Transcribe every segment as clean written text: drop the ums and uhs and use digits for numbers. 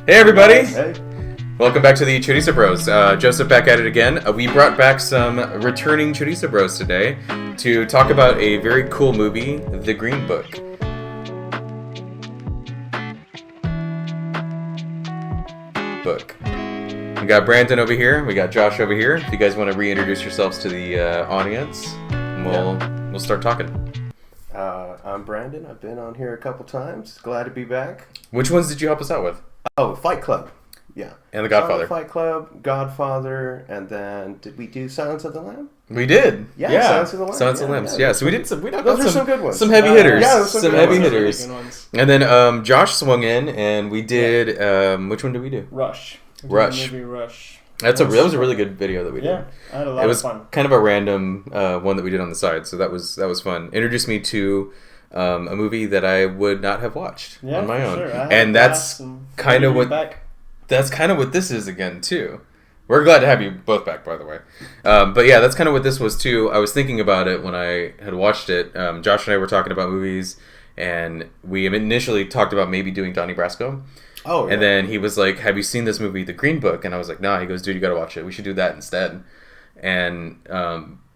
Hey everybody! Hey. Welcome back to the Chorizo Bros. Joseph back at it again. We brought back some returning Chorizo Bros today to talk about a very cool movie, The Green Book. We got Brandon over here, we got Josh over here. If you guys want to reintroduce yourselves to the audience, we'll start talking. I'm Brandon. I've been on here a couple times. Glad to be back. Which ones did you help us out with? Oh, Fight Club. Yeah. And The Godfather. Fight Club, Godfather, and then did we do Silence of the Lamb? We did. Yeah, Silence of the Lamb. Silence of the Lambs. Yeah, so we did some. We knocked Those out are some good ones. Some heavy hitters. Yeah, some heavy hitters. And then Josh swung in, and we did. Which one did we do? Rush. Movie Rush. That was a really good video that we did. Yeah, I had a lot of fun. It was kind of a random one that we did on the side, so that was fun. Introduced me to a movie that I would not have watched on my own, and that's kind of what this is again too. We're glad to have you both back, by the way. But yeah, that's kind of what this was too. I was thinking about it when I had watched it. Josh and I were talking about movies, and we initially talked about maybe doing Donnie Brasco. Oh, yeah. And then he was like, "Have you seen this movie, The Green Book?" And I was like, "Nah." He goes, "Dude, you got to watch it. We should do that instead." And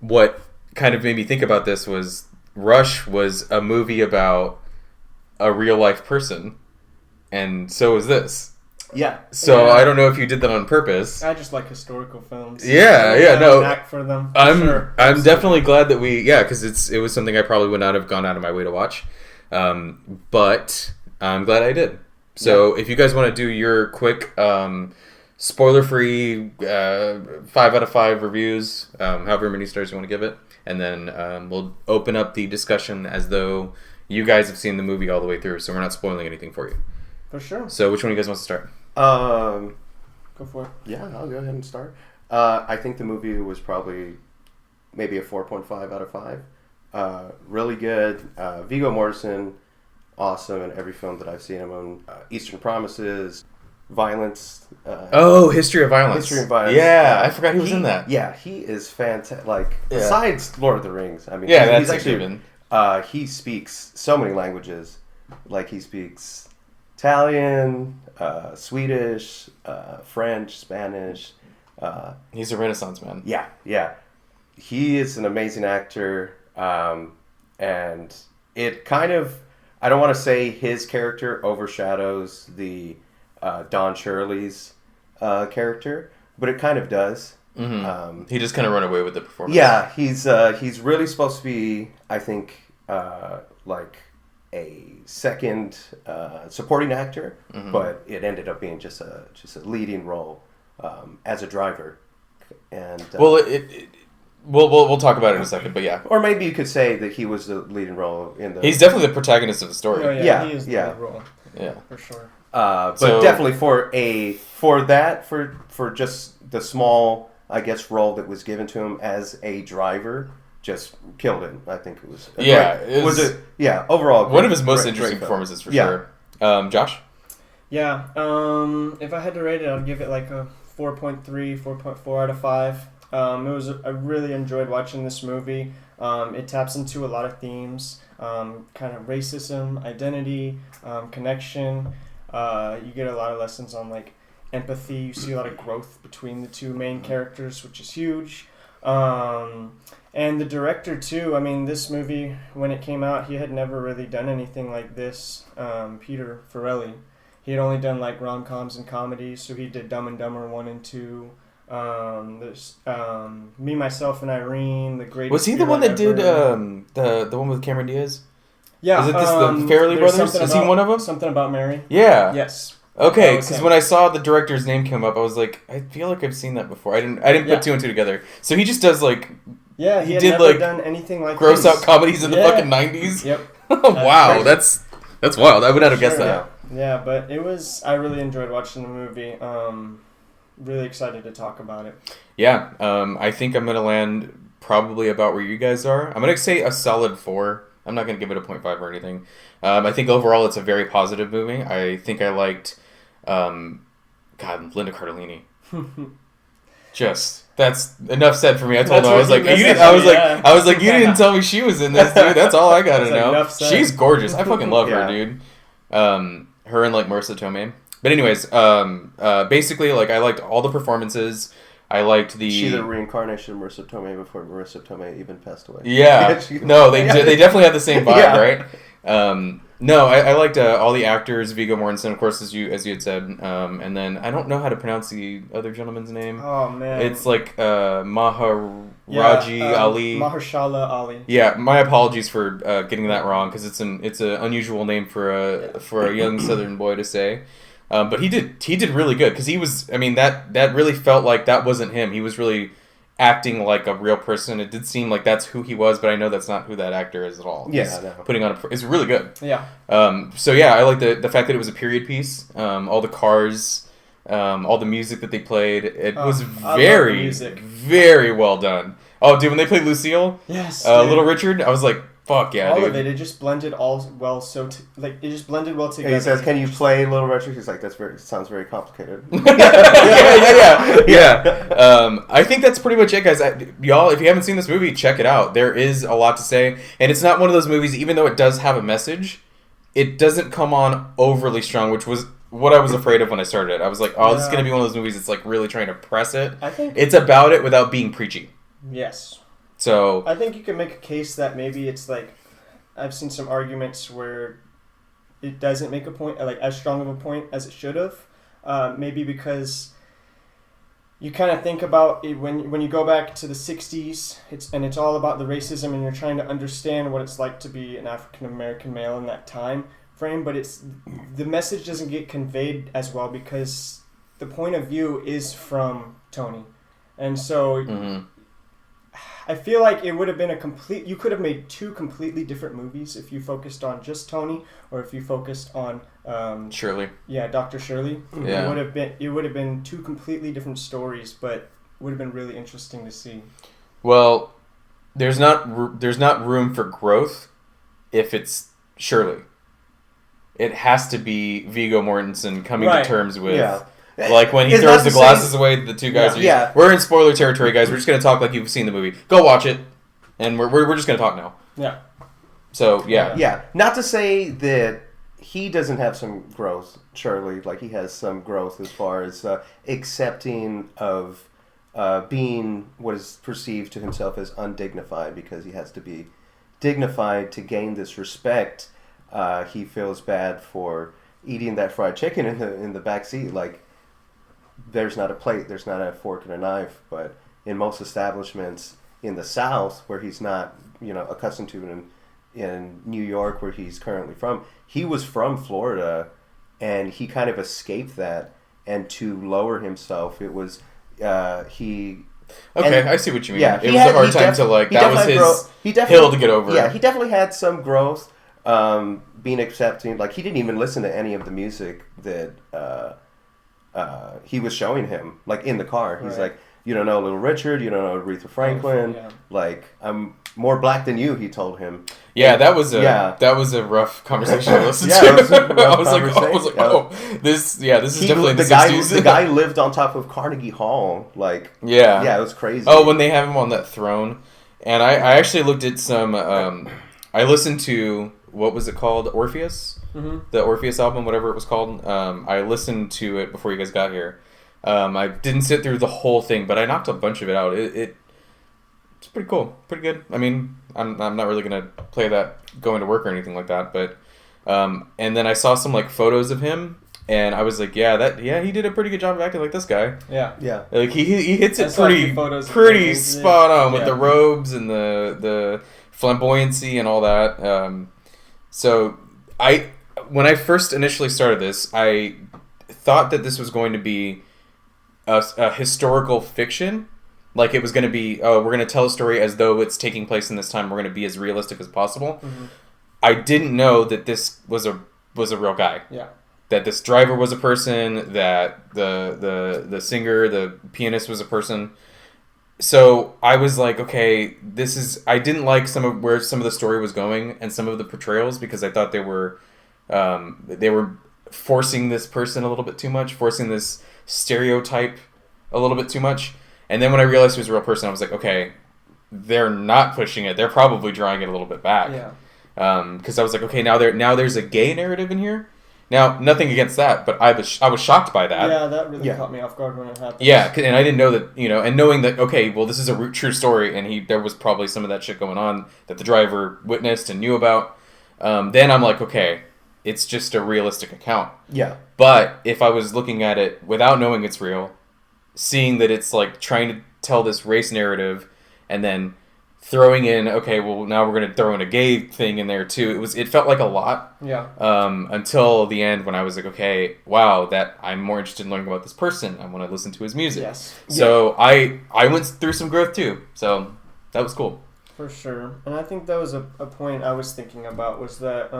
what kind of made me think about this was Rush was a movie about a real life person, and so is this. Yeah. So I don't know if you did that on purpose. I just like historical films. Yeah, no. Knack for them. I'm definitely glad that because it was something I probably would not have gone out of my way to watch, but I'm glad I did. So if you guys want to do your quick, spoiler-free 5 out of 5 reviews, however many stars you want to give it, and then we'll open up the discussion as though you guys have seen the movie all the way through, so we're not spoiling anything for you. For sure. So which one of you guys wants to start? Go for it. Yeah, I'll go ahead and start. I think the movie was probably maybe a 4.5 out of 5. Really good. Viggo Mortensen, awesome in every film that I've seen him on. Eastern Promises, Violence. History of Violence. Yeah, I forgot he was in that. Yeah, he is fantastic. Besides Lord of the Rings, I mean, he's actually even. He speaks so many languages. Like he speaks Italian, Swedish, French, Spanish. He's a Renaissance man. Yeah. He is an amazing actor, and it kind of, I don't want to say his character overshadows the Don Shirley's character, but it kind of does. Mm-hmm. He just kind of run away with the performance. Yeah, he's really supposed to be, I think, like a second supporting actor, but it ended up being just a leading role as a driver. And we'll talk about it in a second, but yeah. Or maybe you could say that he was the leading role in the. He's definitely the protagonist of the story. Oh, yeah, he is the lead role. Yeah, for sure. But definitely for just the small, I guess, role that was given to him as a driver, just killed it. I think it was. Overall, one of his most interesting performances for sure. Josh? Yeah. If I had to rate it, I'd give it like a 4.3, 4.4 out of 5. I really enjoyed watching this movie. It taps into a lot of themes, kind of racism, identity, connection. You get a lot of lessons on like empathy. You see a lot of growth between the two main characters, which is huge. And the director too. I mean, this movie, when it came out, he had never really done anything like this. Peter Farrelly. He had only done like rom-coms and comedies, so he did Dumb and Dumber 1 and 2. There's Me, Myself, and Irene, The Greatest. Was he the one that did the one with Cameron Diaz? Yeah. Is it this the Farrelly brothers? Is he one of them? Something About Mary. Yeah. Yes. Okay, because when I saw the director's name come up, I was like, I feel like I've seen that before. I didn't put two and two together. So he just does like. Yeah, he had did never like done anything like gross out comedies in the fucking 90s. Yep. Wow, that's wild. I would not have guessed that. Yeah, but I really enjoyed watching the movie. Really excited to talk about it. Yeah, I think I'm going to land probably about where you guys are. I'm going to say a solid 4. I'm not going to give it a 0.5 or anything. I think overall it's a very positive movie. I think I liked, Linda Cardellini. That's enough said for me. I told him, I was like, you didn't tell me she was in this, dude. That's all I gotta know. She's gorgeous. I fucking love her, dude. Her and like Marissa Tomei. But anyways, basically, like, I liked all the performances. I liked the... She the reincarnation of Marissa Tomei before Marissa Tomei even passed away. Yeah. No, they definitely have the same vibe, right? No, I liked all the actors. Viggo Mortensen, of course, as you had said. And then I don't know how to pronounce the other gentleman's name. Oh, man. It's like Maharaji Ali. Mahershala Ali. Yeah, my apologies for getting that wrong, because it's an unusual name for a young Southern boy to say. But he did really good, because he was, I mean, that really felt like that wasn't him. He was really acting like a real person. It did seem like that's who he was, but I know that's not who that actor is at all. Yeah, no. Putting on it's really good. Yeah. So yeah, I like the fact that it was a period piece. All the cars, all the music that they played. It was very, very well done. Oh, dude, when they played Lucille, yes, Little Richard, I was like, fuck yeah, all dude. of it. It just blended it just blended well together. And he says, "Can you play Little Richard?" He's like, sounds very complicated." Yeah. I think that's pretty much it, guys. Y'all, if you haven't seen this movie, check it out. There is a lot to say, and it's not one of those movies. Even though it does have a message, it doesn't come on overly strong, which was what I was afraid of when I started it. I was like, "Oh, this is gonna be one of those movies that's like really trying to press it." I think it's about it without being preachy. Yes. So I think you can make a case that maybe it's like, I've seen some arguments where it doesn't make a point, like as strong of a point as it should have. Maybe because you kind of think about it when you go back to the 60s, it's all about the racism, and you're trying to understand what it's like to be an African American male in that time frame, but the message doesn't get conveyed as well because the point of view is from Tony. And so I feel like it would have been you could have made two completely different movies if you focused on just Tony, or if you focused on Shirley. Yeah, Dr. Shirley. Yeah. It would have been two completely different stories, but it would have been really interesting to see. Well, there's not room for growth if it's Shirley. It has to be Viggo Mortensen coming to terms with... Yeah. Like when he throws the glasses away, the two guys are... Yeah. We're in spoiler territory, guys. We're just going to talk like you've seen the movie. Go watch it. And we're just going to talk now. Yeah. So, yeah. Yeah. Not to say that he doesn't have some growth, Charlie. Like, he has some growth as far as accepting of being what is perceived to himself as undignified, because he has to be dignified to gain this respect. He feels bad for eating that fried chicken in the back seat. Like, there's not a plate, there's not a fork and a knife, but in most establishments in the South, where he's not, accustomed to in New York, where he's currently from, he was from Florida, and he kind of escaped that, and to lower himself, it was he. Okay, I see what you mean. Yeah, it was a hard time to like. That was his hill to get over. Yeah, he definitely had some growth, being accepting. Like, he didn't even listen to any of the music that he was showing him, like, in the car. He's like, "You don't know Little Richard, you don't know Aretha Franklin. Yeah. Like, I'm more black than you," he told him. Yeah, that was a rough conversation to listen to. I was like, this is definitely the 60s. The guy lived on top of Carnegie Hall. Like, it was crazy. Oh, when they have him on that throne. And I actually looked at some, I listened to, what was it called? Orpheus? Mm-hmm. The Orpheus album, whatever it was called. I listened to it before you guys got here. I didn't sit through the whole thing, but I knocked a bunch of it out. It's pretty cool, pretty good. I mean, I'm not really gonna play that going to work or anything like that, but and then I saw some like photos of him, and I was like, he did a pretty good job of acting like this guy. Yeah. Like he hits it pretty spot on with the robes and the flamboyancy and all that. So when I first initially started this, I thought that this was going to be a historical fiction. Like, it was going to be, we're going to tell a story as though it's taking place in this time. We're going to be as realistic as possible. Mm-hmm. I didn't know that this was a real guy. Yeah. That this driver was a person. That the singer, the pianist was a person. So I was like, okay, I didn't like where some of the story was going and some of the portrayals, because I thought they were forcing this person a little bit too much, forcing this stereotype a little bit too much. And then when I realized he was a real person, I was like, okay, they're not pushing it. They're probably drawing it a little bit back. Yeah. Because I was like, okay, now there's a gay narrative in here, Now, nothing against that, but I was shocked by that. Yeah, that really caught me off guard when it happened. Yeah, and I didn't know that, and knowing that, okay, well, this is a true story, and there was probably some of that shit going on that the driver witnessed and knew about. Then I'm like, okay, it's just a realistic account. Yeah. But if I was looking at it without knowing it's real, seeing that it's like trying to tell this race narrative, and then throwing in, okay, well, now we're going to throw in a gay thing in there too. It felt like a lot. Yeah. Until the end when I was like, okay, wow, that I'm more interested in learning about this person. I want to listen to his music. Yes. So I went through some growth too. So that was cool. For sure. And I think that was a point I was thinking about was that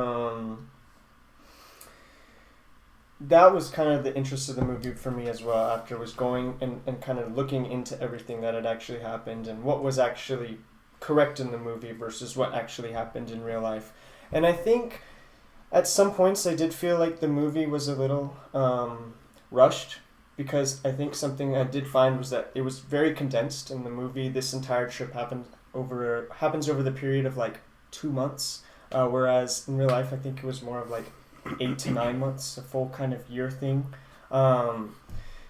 that was kind of the interest of the movie for me as well, after I was going and kind of looking into everything that had actually happened and what was actually correct in the movie versus what actually happened in real life. And I think at some points I did feel like the movie was a little rushed, because I think something I did find was that it was very condensed in the movie. This entire trip happens over the period of like 2 months, whereas in real life I think it was more of like 8 to 9 months, a full kind of year thing.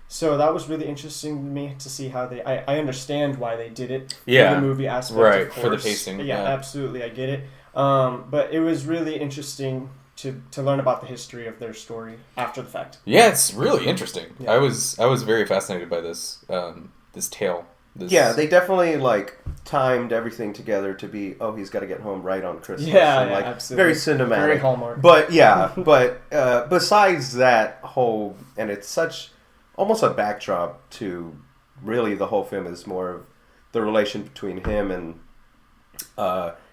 So that was really interesting to me to see how I understand why they did it for the movie aspect, right, of course. For the pacing. Yeah, absolutely, I get it. But it was really interesting to learn about the history of their story after the fact. Yeah, it's really interesting. Yeah. I was very fascinated by this this tale. Yeah, they definitely like timed everything together to be, he's got to get home right on Christmas. Yeah, and, like, absolutely. Very cinematic. Very Hallmark. But yeah, besides that whole, and it's such almost a backdrop to really the whole film is more of the relation between him and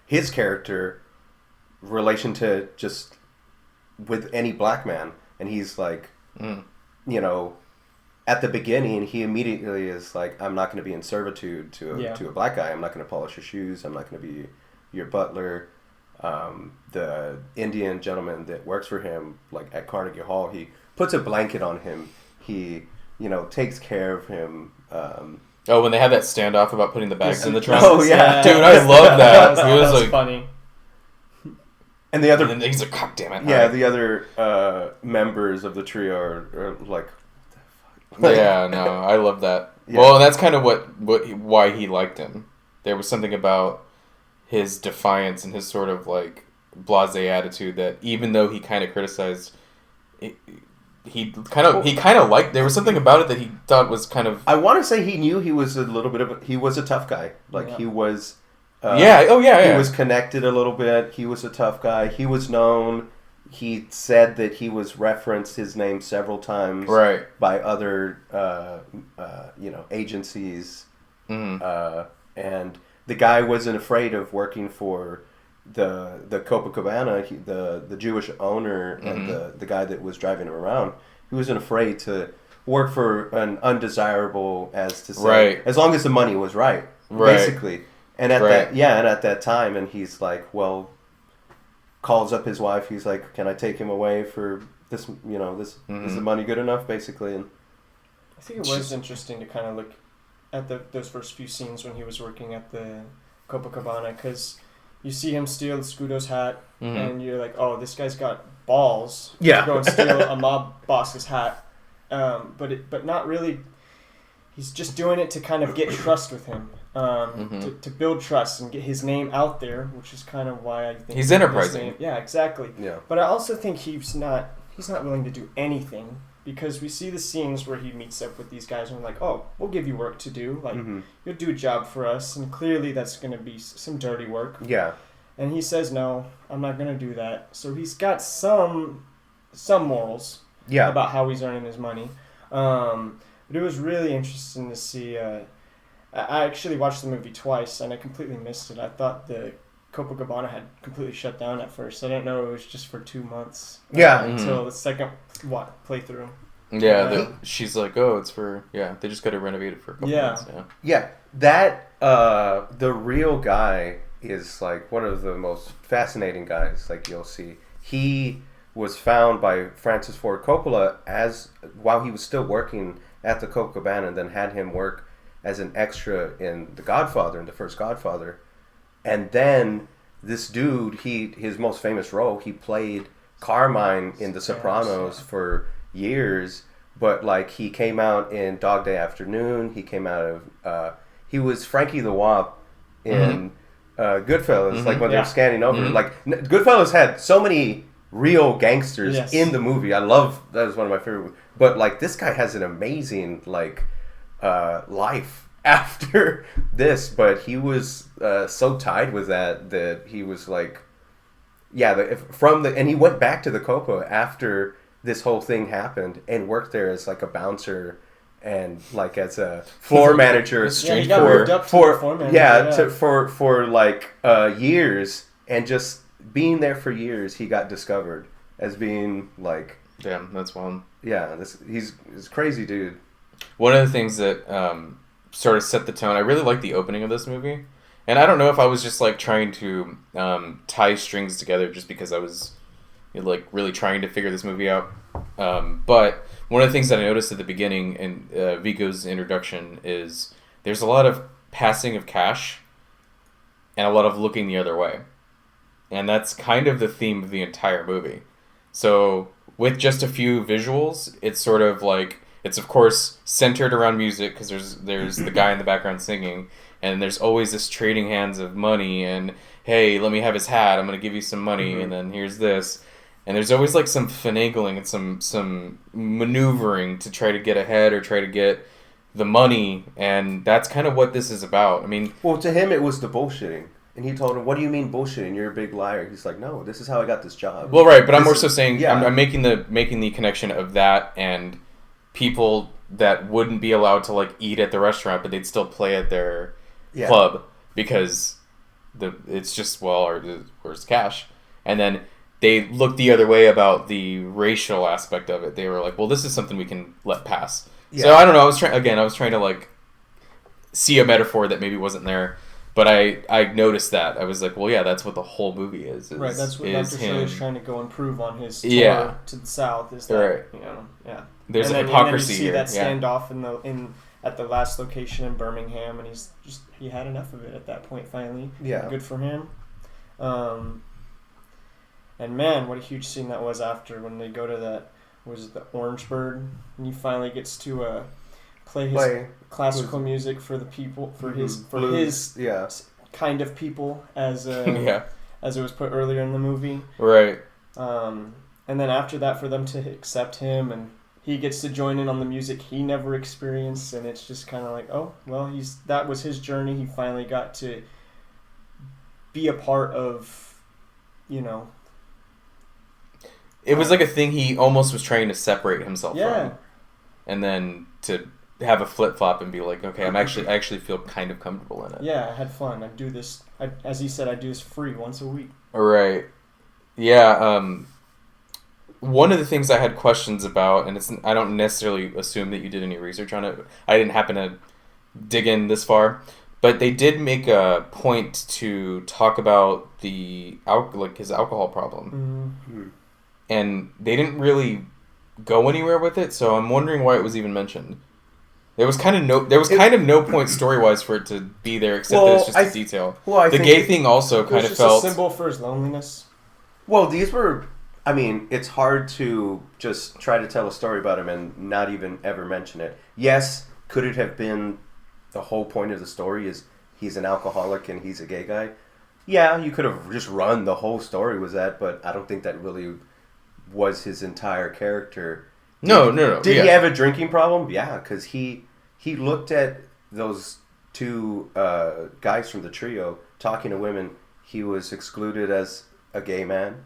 his character, relation to just with any black man. And he's like, at the beginning, he immediately is like, I'm not going to be in servitude to a black guy. I'm not going to polish your shoes. I'm not going to be your butler. The Indian gentleman that works for him, like at Carnegie Hall, he puts a blanket on him. He, takes care of him. When they had that standoff about putting the bags in the trunk. Oh, yeah. Dude, I love that. That was like funny. And the other... And then he's like, God damn it. Yeah, the other members of the trio are like... Yeah, no, I love that. Yeah. Well, that's kind of why he liked him. There was something about his defiance and his sort of like blasé attitude that even though he kind of criticized, he kind of liked. There was something about it that he thought was kind of. I want to say he knew he was he was a tough guy. Like he was. He was connected a little bit. He was a tough guy. He was known. He said that he was referenced his name several times by other, agencies. Mm-hmm. And the guy wasn't afraid of working for the Copacabana, the Jewish owner, mm-hmm. and the guy that was driving him around. He wasn't afraid to work for an undesirable, as to say, as long as the money was right. Basically. And at that time, and he's like, well, calls up his wife. He's like, "Can I take him away for this? Mm-hmm. Is the money good enough?" Basically, and I think it was interesting to kind of look at those first few scenes when he was working at the Copacabana, because you see him steal Scudo's hat, mm-hmm. and you're like, "Oh, this guy's got balls to go and steal a mob boss's hat," but not really. He's just doing it to kind of get trust with him. Mm-hmm. to build trust and get his name out there, which is kind of why I think he's enterprising. Yeah, exactly. Yeah. But I also think he's not willing to do anything, because we see the scenes where he meets up with these guys and we're like, "Oh, we'll give you work to do. Like, mm-hmm. you'll do a job for us," and clearly that's going to be some dirty work. Yeah. And he says, "No, I'm not going to do that." So he's got some morals. Yeah. About how he's earning his money. But it was really interesting to see. I actually watched the movie twice, and I completely missed it. I thought the Copacabana had completely shut down at first. I didn't know it was just for 2 months. Until the second playthrough. Yeah, she's like, "Oh, it's for..." Yeah, they just got to renovate it for a couple months. Yeah, that, the real guy is, like, one of the most fascinating guys, like, you'll see. He was found by Francis Ford Coppola while he was still working at the Copacabana, and then had him work as an extra in The Godfather, in the first Godfather. And then this dude, his most famous role, he played Carmine in The Sopranos for years, but like he came out in Dog Day Afternoon. He came out of he was Frankie the Wop in Goodfellas, like when they're scanning over. Like Goodfellas had so many real gangsters in the movie. I love that was one of my favorite. But like this guy has an amazing like life after this, but he was so tied with that he was like, and he went back to the Copa after this whole thing happened and worked there as like a bouncer and like as a floor manager for like years, and just being there for years, he got discovered as being like, damn, that's wild. Yeah, he's crazy dude. One of the things that sort of set the tone, I really like the opening of this movie. And I don't know if I was just like trying to tie strings together just because I was like really trying to figure this movie out. But one of the things that I noticed at the beginning in Vigo's introduction is there's a lot of passing of cash and a lot of looking the other way. And that's kind of the theme of the entire movie. So with just a few visuals, it's sort of like, it's of course centered around music because there's the guy in the background singing, and there's always this trading hands of money and, hey, let me have his hat, I'm going to give you some money, and then here's this. And there's always like some finagling and some maneuvering to try to get ahead or try to get the money, and that's kind of what this is about. I mean, well, to him it was the bullshitting. And he told him, "What do you mean bullshitting? You're a big liar." He's like, "No, this is how I got this job." Well, right, but I'm more so saying I'm making the connection of that and people that wouldn't be allowed to like eat at the restaurant, but they'd still play at their club because it's just where's cash, and then they looked the other way about the racial aspect of it. They were like, "Well, this is something we can let pass." Yeah. So I don't know. I was trying to like see a metaphor that maybe wasn't there. But I noticed that. I was like, well, yeah, that's what the whole movie is. Right, that's what Dr. Shirley's trying to go and prove on his tour to the South. Is that, There's a hypocrisy here. And then you see that standoff at the last location in Birmingham, and he had enough of it at that point, finally. Yeah. Good for him. And man, what a huge scene that was after when they go to that, was it the Orange Bird? And he finally gets to play his classical music for the people, for his kind of people, as as it was put earlier in the movie. Right. And then after that, for them to accept him, and he gets to join in on the music he never experienced, and it's just kind of like, oh, well, that was his journey. He finally got to be a part of, It was like a thing he almost was trying to separate himself from. And then to have a flip-flop and be like, okay, I actually feel kind of comfortable in it. Yeah, I had fun. I do this, as he said, I do this free once a week. All right. Yeah, one of the things I had questions about, and I don't necessarily assume that you did any research on it. I didn't happen to dig in this far, but they did make a point to talk about his alcohol problem. Mm-hmm. And they didn't really go anywhere with it, so I'm wondering why it was even mentioned. There was kind of no point story-wise for it to be there, except that it's just a detail. Well, the gay thing also kind of felt... a symbol for his loneliness. Well, these were... I mean, it's hard to just try to tell a story about him and not even ever mention it. Yes, could it have been the whole point of the story is he's an alcoholic and he's a gay guy? Yeah, you could have just run the whole story with that, but I don't think that really was his entire character. No. Did he have a drinking problem? Yeah, because he looked at those two guys from the trio talking to women. He was excluded as a gay man,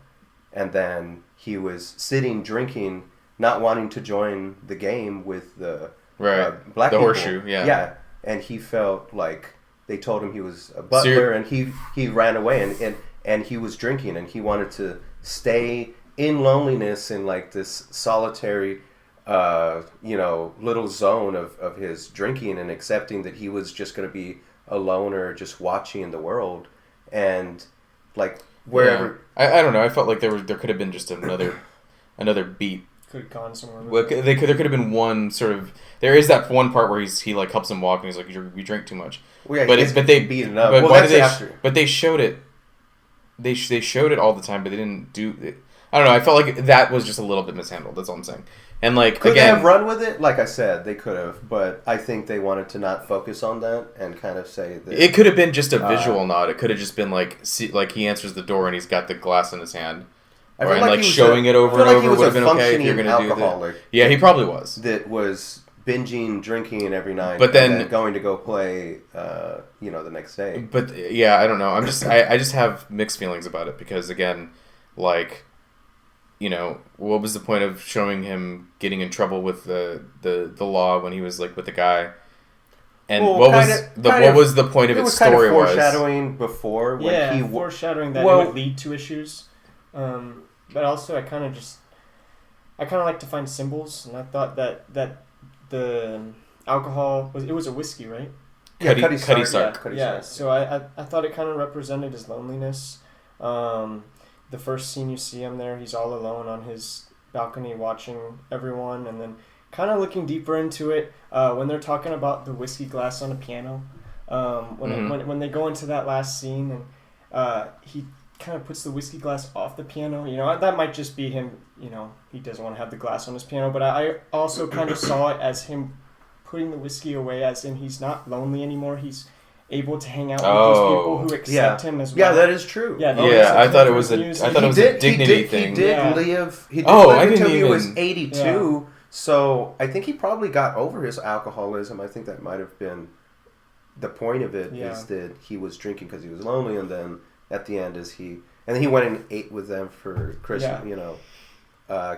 and then he was sitting drinking, not wanting to join the game with the black people. Horseshoe, yeah, and he felt like they told him he was a butler, and he ran away, and he was drinking, and he wanted to stay in loneliness in like this solitary little zone of his drinking, and accepting that he was just going to be a loner just watching the world, and like wherever. Yeah. I don't know. I felt like there could have been just another beat. Could have gone somewhere. Well, there could have been one sort of. There is that one part where he like helps him walk, and he's like, "You drink too much." Well, yeah, but they beat it up. But they showed it. They showed it all the time, but they didn't do it. I don't know. I felt like that was just a little bit mishandled. That's all I'm saying. And like, could again, they have run with it? Like I said, they could have, but I think they wanted to not focus on that and kind of say that it could have been just a visual nod. It could have just been like, like he answers the door and he's got the glass in his hand, or and like showing it over and over would have been okay if you're going to do that. Yeah, he probably was. That was binging, drinking every night, but then going to go play, the next day. But yeah, I don't know. I just have mixed feelings about it because again, like, what was the point of showing him getting in trouble with the law when he was like with the guy? And what was the point of its story? Kind of foreshadowing before when foreshadowing that it would lead to issues. But also, I kind of like to find symbols, and I thought that the alcohol was a whiskey, right? Cuddy Sark. Yeah. So I thought it kind of represented his loneliness. The first scene you see him there, he's all alone on his balcony watching everyone, and then kind of looking deeper into it when they're talking about the whiskey glass on the piano. When they go into that last scene and he kind of puts the whiskey glass off the piano, that might just be him. He doesn't want to have the glass on his piano, but I also kind of saw it as him putting the whiskey away, as in he's not lonely anymore. He's able to hang out with these people who accept him as well. Yeah, that is true. I thought it was a dignity thing. He did live. He did live until he was 82. Yeah. So I think he probably got over his alcoholism. I think that might have been the point of it. Is that he was drinking because he was lonely, and then at the end he went and ate with them for Christmas.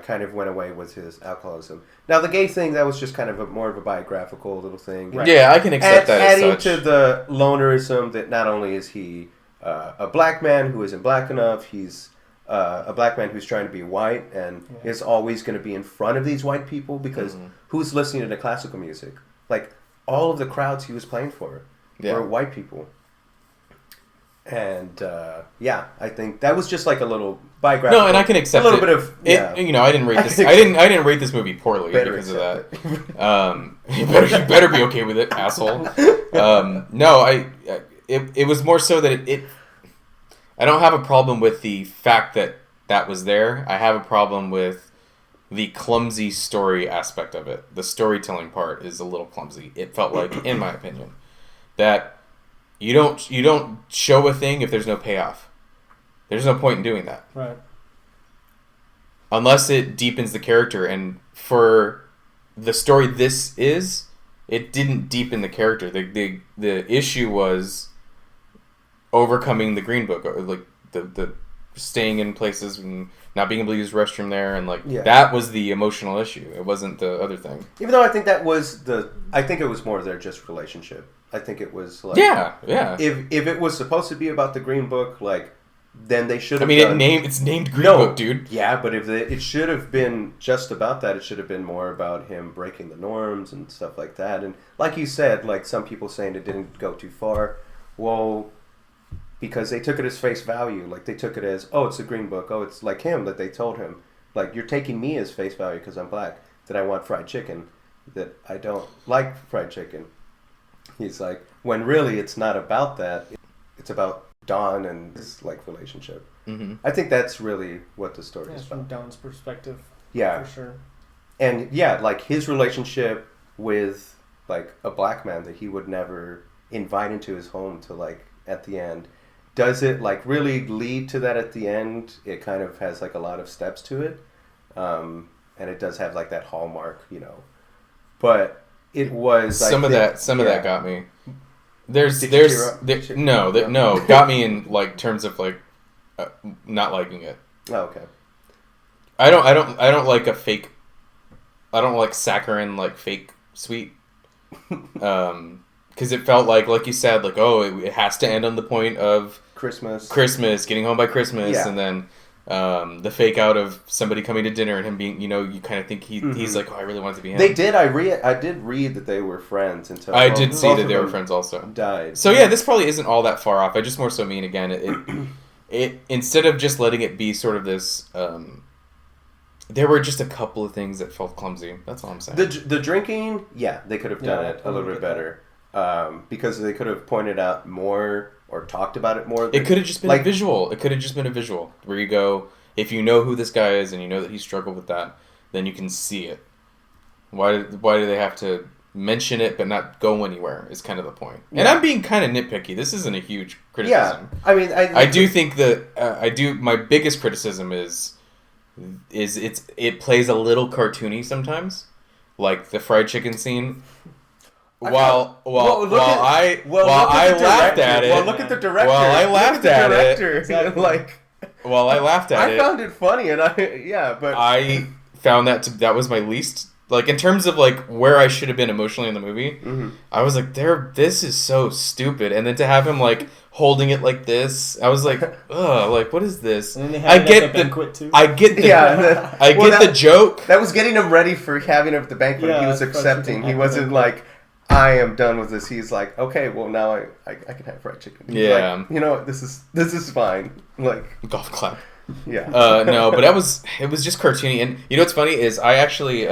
Kind of went away with his alcoholism. Now the gay thing, that was just kind of more of a biographical little thing. Right. Yeah, I can accept that. Adding to the lonerism that not only is he a black man who isn't black enough, he's a black man who's trying to be white and is always going to be in front of these white people because who's listening to the classical music? Like all of the crowds he was playing for were white people. And I think that was just like a little biographical. No, and I can accept a little bit of it. I didn't rate this. I didn't rate this movie poorly because of that. You better be okay with it, asshole. It was more so that it. I don't have a problem with the fact that was there. I have a problem with the clumsy story aspect of it. The storytelling part is a little clumsy. It felt like, in my opinion, that. You don't show a thing if there's no payoff. There's no point in doing that. Right. Unless it deepens the character, and for the story it didn't deepen the character. The issue was overcoming the Green Book, or like the staying in places and not being able to use the restroom there, and that was the emotional issue. It wasn't the other thing. Even though I think I think it was more their just relationship. I think it was like If it was supposed to be about the Green Book, like then they should have. It's named Green Book, dude. Yeah, but it should have been just about that. It should have been more about him breaking the norms and stuff like that. And like you said, like some people saying it didn't go too far. Well, because they took it as face value. Like they took it as, oh, it's a Green Book. Oh, it's like him that they told him. Like you're taking me as face value because I'm black. That I want fried chicken. That I don't like fried chicken. He's like, when really it's not about that. It's about Don and his like relationship. Mm-hmm. I think that's really what the story is about. From Don's perspective. Yeah. For sure. And like his relationship with like a black man that he would never invite into his home to like at the end. Does it like really lead to that at the end? It kind of has like a lot of steps to it. And it does have like that hallmark, But it was some of that got me. Got me in like terms of like not liking it. Oh, okay. I don't like a fake. I don't like saccharin like fake sweet. Because it felt like you said, like, it has to end on the point of Christmas, getting home by Christmas, and then the fake out of somebody coming to dinner and him being, you kind of think he's like, I really want it to be him. They did. I did read that they were friends until I did see that they were friends also. Died. So yeah, this probably isn't all that far off. I just more so mean again, it instead of just letting it be sort of this. There were just a couple of things that felt clumsy. That's all I'm saying. The drinking, they could have done it a little bit better. Because they could have pointed out more or talked about it more. It could have just been a visual. It could have just been a visual where you go, if you know who this guy is and you know that he struggled with that, then you can see it. Why do they have to mention it but not go anywhere is kind of the point. Yeah. And I'm being kind of nitpicky. This isn't a huge criticism. Yeah, I mean, I do think that my biggest criticism is it plays a little cartoony sometimes, like the fried chicken scene. While I laughed at it. Well, look at the director. While I laughed at it. Exactly. While I laughed at it. I found it funny, and I found that was my least. Like, in terms of, like, where I should have been emotionally in the movie, mm-hmm. I was like, this is so stupid. And then to have him, like, holding it like this, I was like, ugh, like, what is this? And then I get the joke. That was getting him ready for having it at the banquet. Yeah, he was accepting. He wasn't like, I am done with this. He's like, okay, well, now I can have fried chicken. He's like, you know what, this is fine. Like, golf clap. Yeah. No, but it was just cartoony. And you know what's funny is I actually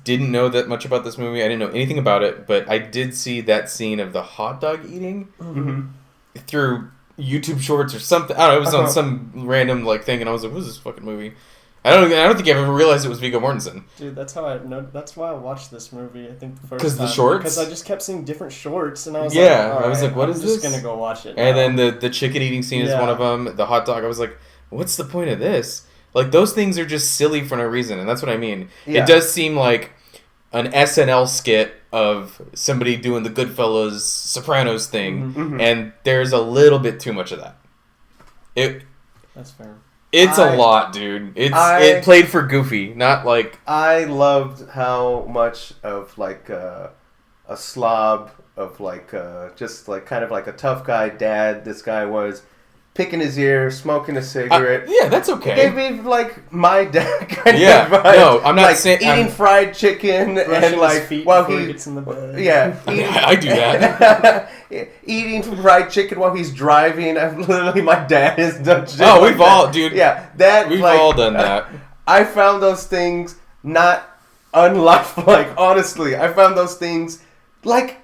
didn't know that much about this movie. I didn't know anything about it, but I did see that scene of the hot dog eating through YouTube Shorts or something. I don't know. It was on some random like thing, and I was like, "What is this fucking movie?" I don't think I've ever realized it was Viggo Mortensen. Dude, that's how I know. That's why I watched this movie. I think the first time because the shorts. Because I just kept seeing different shorts, and I was I was like, "What is this?" I'm just gonna go watch it. And then the chicken eating scene is one of them. The hot dog. I was like, "What's the point of this?" Like, those things are just silly for no reason, and that's what I mean. Yeah. It does seem like an SNL skit of somebody doing the Goodfellas, Sopranos thing, and there's a little bit too much of that. That's fair. It's a lot, dude. It played for goofy, not like... I loved how much of, like, a slob, of, like, just, like, kind of like a tough guy dad this guy was. Picking his ear, smoking a cigarette. Yeah, that's okay. It gave me, like, my dad kind of vibe. No, I'm not like, saying... eating fried chicken and, like, while he gets in the bed. Yeah. I do that. Eating fried chicken while he's driving. Literally, my dad has done shit we've all... Dude, yeah, we've all done that. I found those things not unlifelike, honestly. I found those things, like,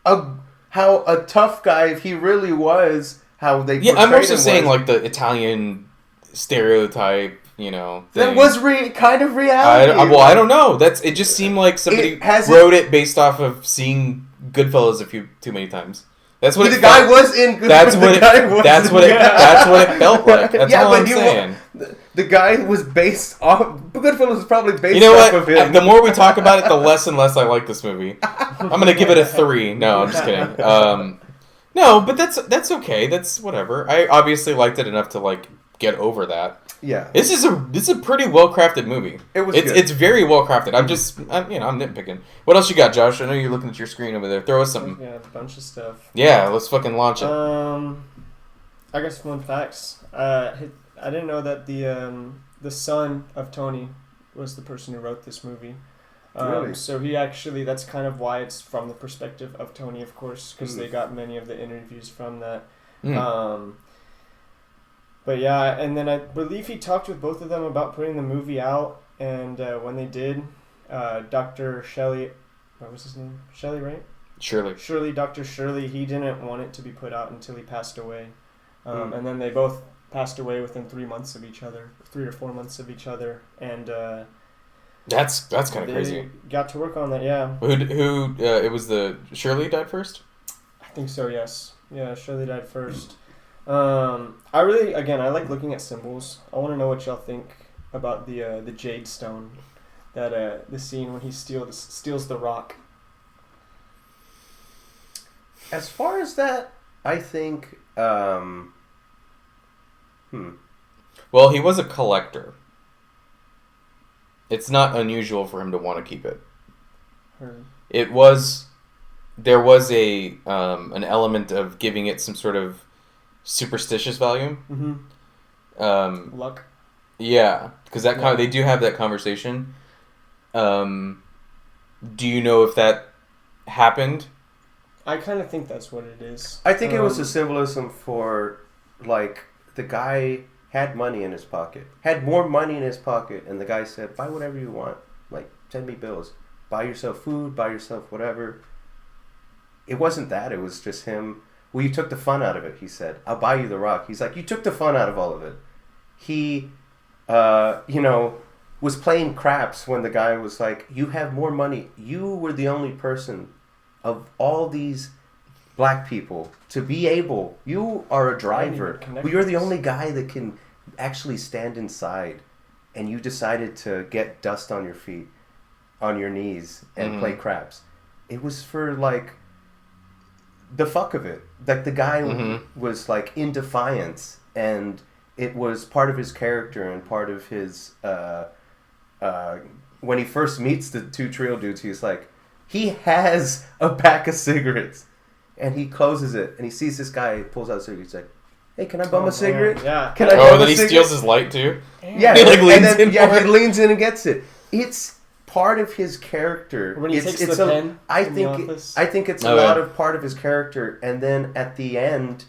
how a tough guy, if he really was... How they I'm also saying like the Italian stereotype, you know. Thing. That was kind of reality. I don't know. It just seemed like somebody wrote it based off of seeing Goodfellas too many times. That's what the guy was in Goodfellas. That's what it felt like. That's all I'm saying. The guy was based off... Goodfellas was probably based off of him. The more we talk about it, the less and less I like this movie. I'm going to give it a 3. No, I'm just kidding. No, but that's okay. That's whatever. I obviously liked it enough to like get over that. Yeah. This is a pretty well crafted movie. It's very well crafted. I'm nitpicking. What else you got, Josh? I know you're looking at your screen over there. Throw us something. Yeah, a bunch of stuff. Yeah, let's fucking launch it. I got some fun facts. I didn't know that the son of Tony was the person who wrote this movie. Really? So he actually, that's kind of why it's from the perspective of Tony, of course, because they got many of the interviews from that. But yeah, and then I believe he talked with both of them about putting the movie out, and when they did, Dr. Shelley, what was his name? Shelley, right? Shirley, Dr. Shirley, he didn't want it to be put out until he passed away. And then they both passed away within 3 months of each other, 3 or 4 months of each other, and... That's kind of crazy. Got to work on that, yeah. Who it was Shirley died first? I think so, yes. Yeah, Shirley died first. I like looking at symbols. I want to know what y'all think about the jade stone, that the scene when he steals the rock. As far as that, I think Well, he was a collector. It's not unusual for him to want to keep it. There was an element of giving it some sort of superstitious value. Luck. Yeah, because they do have that conversation. Do you know if that happened? I kind of think that's what it is. I think it was a symbolism for, like, the guy... had money in his pocket. Had more money in his pocket. And the guy said, buy whatever you want. Like, send me bills. Buy yourself food. Buy yourself whatever. It wasn't that. It was just him well, you took the fun out of it, he said. I'll buy you the rock. He's like, you took the fun out of all of it. He, was playing craps when the guy was like, you have more money. You were the only person of all these black people to be able, you are a driver. But you're the only guy that can actually stand inside. And you decided to get dust on your feet, on your knees, and play craps. It was for, like, the fuck of it. Like, the guy was, like, in defiance. And it was part of his character and part of his... when he first meets the two trio dudes, he's like, he has a pack of cigarettes, and he closes it, and he sees this guy, pulls out a cigarette, he's like, hey, can I bum a cigarette? Yeah. Can I bum and then a he cigarette? steals his light too? Yeah, he like leans in. Yeah, he leans in and gets it. It's part of his character. When he takes the pen I in the office. I think it's a lot of part of his character, and then at the end,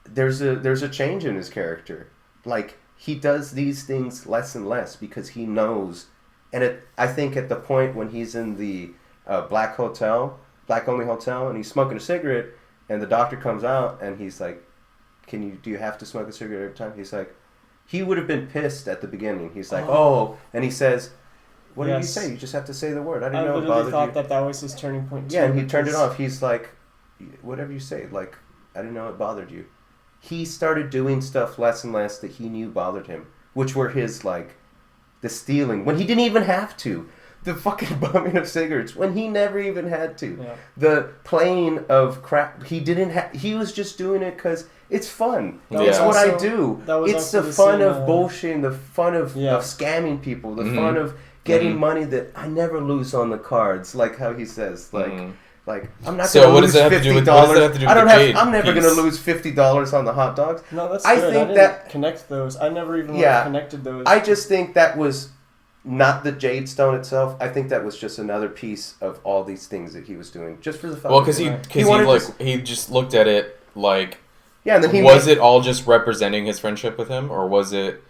there's a change in his character. Like, he does these things less and less because he knows. And I think at the point when he's in the black only hotel, and he's smoking a cigarette, and the doctor comes out and he's like, do you have to smoke a cigarette every time? He's like, he would have been pissed at the beginning. He's like, and he says, what did you say? You just have to say the word. I didn't know it bothered you. I thought that was his turning point too. Yeah, and he turned it off. He's like, whatever you say, like, I didn't know it bothered you. He started doing stuff less and less that he knew bothered him, which were his, like, the stealing, when he didn't even have to. The fucking bumming of cigarettes, when he never even had to. Yeah. The playing of crap, he was just doing it because it's fun. It's what I do. It's the fun of bullshitting, the fun of scamming people, the fun of getting money that I never lose on the cards, like how he says, like... Like, I'm not going to lose $50. I'm never going to lose $50 on the hot dogs. No, that's good. I didn't connect those. I never even connected those. I just think that was not the Jade Stone itself. I think that was just another piece of all these things that he was doing, just for the fun. Well, because he just looked at it like, and then was it all just representing his friendship with him, or was it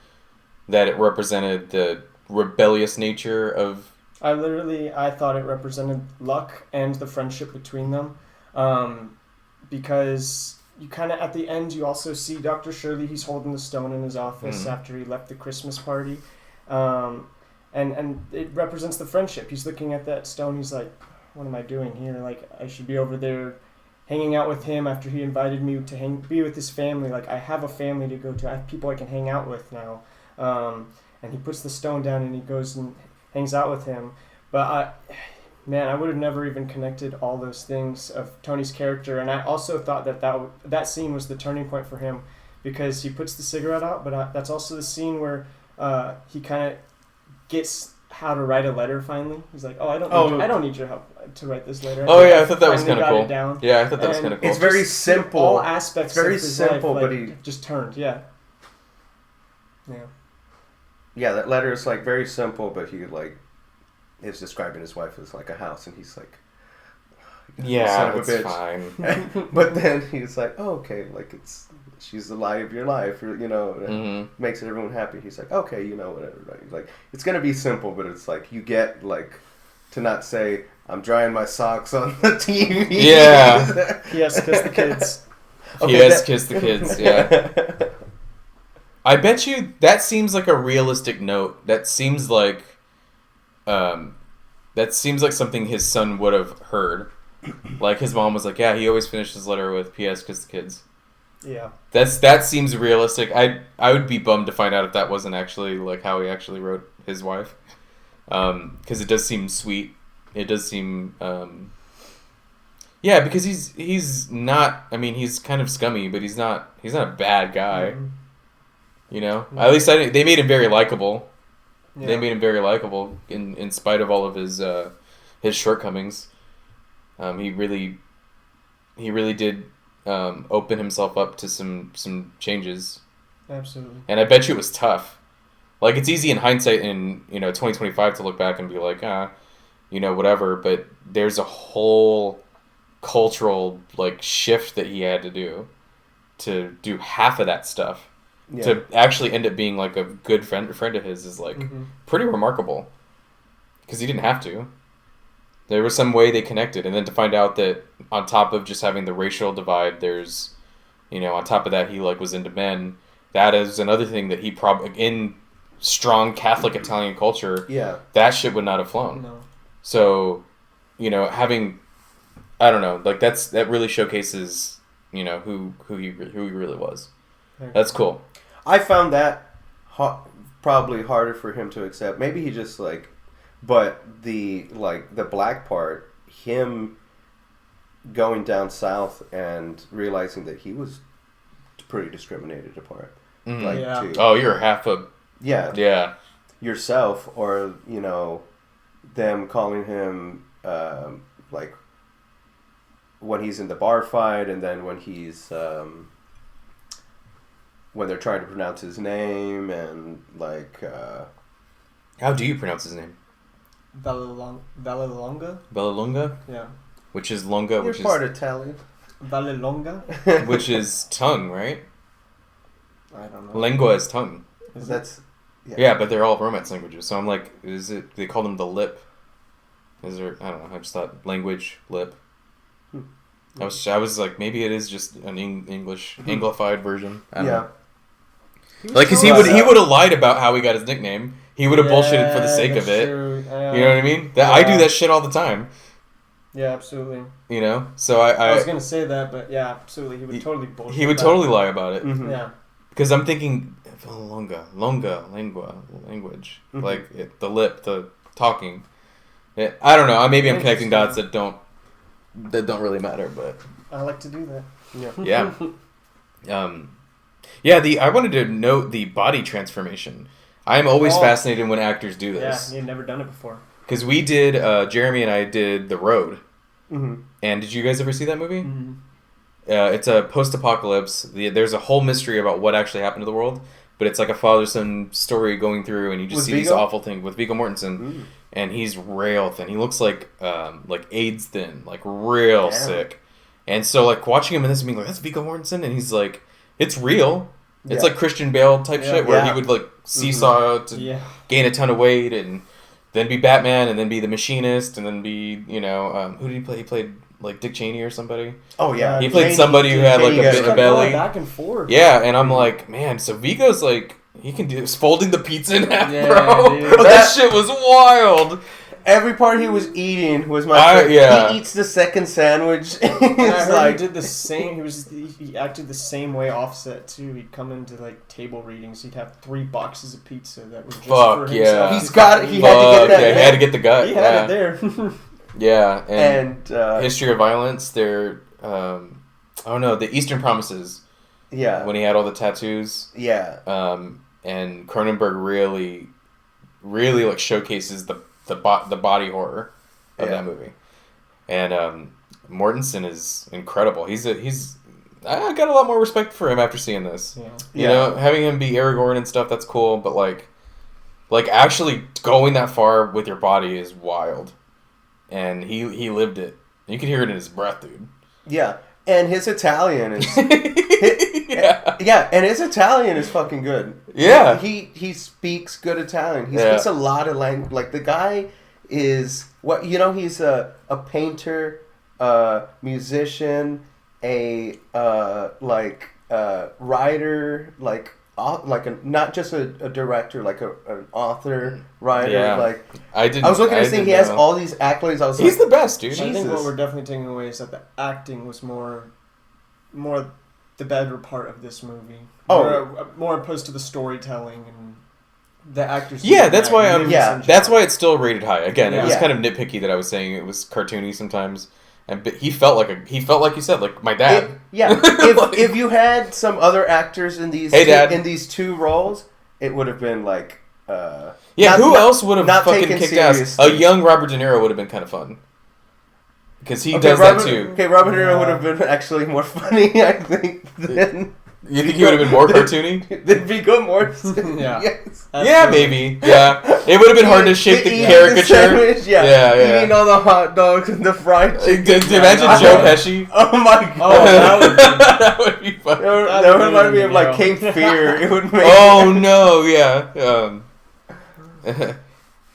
that it represented the rebellious nature of... I thought it represented luck and the friendship between them, because you kind of, at the end, you also see Dr. Shirley, he's holding the stone in his office after he left the Christmas party, and it represents the friendship. He's looking at that stone, he's like, what am I doing here? Like, I should be over there hanging out with him after he invited me to be with his family. Like, I have a family to go to, I have people I can hang out with now, and he puts the stone down and he goes and hangs out with him. But I would have never even connected all those things of Tony's character. And I also thought that scene was the turning point for him, because he puts the cigarette out, but that's also the scene where he kind of gets how to write a letter finally. He's like, I don't need your help to write this letter. I thought that was kind of cool. Yeah, I thought that was kind of cool. It's very simple. All aspects of his simple, life, but he just turned. Yeah. Yeah, that letter is, like, very simple, but he, like, is describing his wife as, like, a house, and he's like, yeah, it's fine. But then he's like, okay, like, she's the lie of your life, or, makes everyone happy. He's like, okay, whatever, right? Like, it's going to be simple, but it's like, you get, like, to not say, I'm drying my socks on the TV. Yeah. Yes, kiss the kids. Kiss the kids, yeah. I bet you that seems like a realistic note. That seems like something his son would have heard. Like, his mom was like, yeah, he always finished his letter with P.S. kiss the kids. Yeah. That seems realistic. I would be bummed to find out if that wasn't actually, like, how he actually wrote his wife. Because it does seem sweet. It does seem... yeah, because he's not... I mean, he's kind of scummy, but he's not a bad guy. Mm-hmm. At least they made him very likable. Yeah. They made him very likable in spite of all of his shortcomings. He really did open himself up to some changes. Absolutely. And I bet you it was tough. Like, it's easy in hindsight in 2025 to look back and be like, whatever. But there's a whole cultural, like, shift that he had to do half of that stuff. Yeah. To actually end up being, like, a good friend of his is, like, pretty remarkable. Because he didn't have to. There was some way they connected, and then to find out that on top of just having the racial divide, there's, on top of that, he like was into men. That is another thing that he probably in strong Catholic Italian culture. Yeah, that shit would not have flown. No. So, having, I don't know, like that really showcases, who he really was. That's cool. I found that probably harder for him to accept. Maybe he just but the black part, him going down south and realizing that he was pretty discriminated upon. Oh, you're half a... Yeah. Yourself, or, them calling him, when he's in the bar fight, and then when he's, when they're trying to pronounce his name, and, how do you pronounce his name? Vallelonga? Vallelonga? Yeah. Which is longa, which is... You're part Italian. Vallelonga? Which is tongue, right? I don't know. Lingua is tongue. That's... Yeah, but they're all Romance languages. So I'm like, is it... They call them the lip. Is there... I don't know. I just thought language, lip. I was like, maybe it is just an English, Anglified version. I don't know. Because he would have lied about how he got his nickname. He would have bullshitted for the sake of it. You know what I mean? I do that shit all the time. Yeah, absolutely. So I was gonna say that, but yeah, absolutely, he would totally bullshit. He would totally lie about it. Mm-hmm. Yeah. Because I'm thinking, lingua, language, the lip, the talking. I don't know. Maybe I'm connecting dots that don't really matter, but I like to do that. Yeah. I wanted to note the body transformation. I'm always fascinated when actors do this. Yeah, you've never done it before. Because we did, Jeremy and I did The Road. Mm-hmm. And did you guys ever see that movie? Mm-hmm. It's a post-apocalypse. There's a whole mystery about what actually happened to the world. But it's like a father-son story going through, and you just see these awful things with Viggo Mortensen. Mm. And he's rail thin. He looks like AIDS thin, like real sick. And so watching him in this and being like, that's Viggo Mortensen? And he's like, it's real. It's like Christian Bale type shit where he would seesaw to gain a ton of weight and then be Batman and then be the Machinist and then be, who did he play? He played Dick Cheney or somebody. Oh yeah. He played somebody who had a belly. Back and forth. Yeah, and I'm like, man, so Viggo's he can do this, folding the pizza in half, bro. Dude. That shit was wild. Every part he was eating was my favorite. Yeah. He eats the second sandwich. He did the same. He acted the same way offset too. He'd come into table readings. He'd have 3 boxes of pizza that were just for himself. He had to get that. He had to get the gut. He had it there. Yeah, and History of Violence. They're the Eastern Promises. Yeah, when he had all the tattoos. Yeah. And Cronenberg really showcases the body horror of that movie, and Mortensen is incredible. I got a lot more respect for him after seeing this. Yeah. Having him be Aragorn and stuff, that's cool, but actually going that far with your body is wild, and he lived it. You can hear it in his breath, dude. Yeah, and his Italian is and his Italian is fucking good. Yeah. He speaks good Italian. He speaks a lot of language. The guy is he's a painter, musician, a writer, not just a director, an author, writer. Yeah. I was looking at this thing. He has all these accolades. He's the best, dude. I think what we're definitely taking away is that the acting was more the better part of this movie. More opposed to the storytelling and the actors. Yeah, that's why that's why it's still rated high. Again, it was kind of nitpicky that I was saying it was cartoony sometimes, but he felt like you said, like my dad. If you had some other actors in these in these 2 roles, it would have been who else would have fucking kicked ass? A young Robert De Niro would have been kind of fun. Because he does that too. Okay, Robert De Niro would have been actually more funny, I think, than... You think he would have been more cartoony? Than Viggo Mortensen. Yeah. Yes. Yeah, maybe. Yeah. It would have been hard to shape the caricature. Eating all the hot dogs and the fried chicken. Imagine Joe Pesci. Oh my god. That would be funny. That would remind me of Cape Fear. It would make... Oh no, yeah.